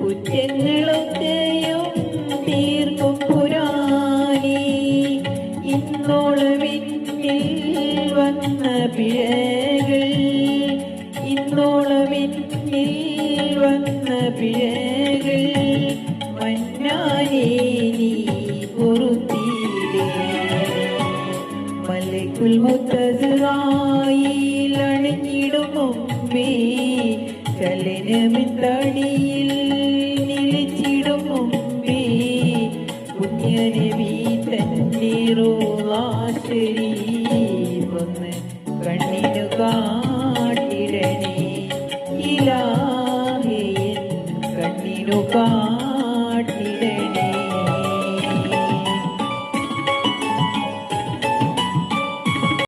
കുറ്റങ്ങളൊക്കെയും തീർക്കും പുരാണി. ഇന്നോളമെന്നിൽ വന്ന പിഴകൾ, ഇന്നോളമെന്നിൽ വന്ന പിഴകൾ മന്നാനേ നീ പൊറുത്തീരേ. മലക്കുൽ മുത്തസിറായിൽ അണിഞ്ഞിടും മുമ്പേ ചലനമെന്തടിയിൽ നിലച്ചിടും മുമ്പേ പുണ്യനബി തന്റെ റൂഹാ ശരീഫൊന്ന് കണ്ണിനു കാട്ടിടണേ ഇലാഹേ, കണ്ണിനു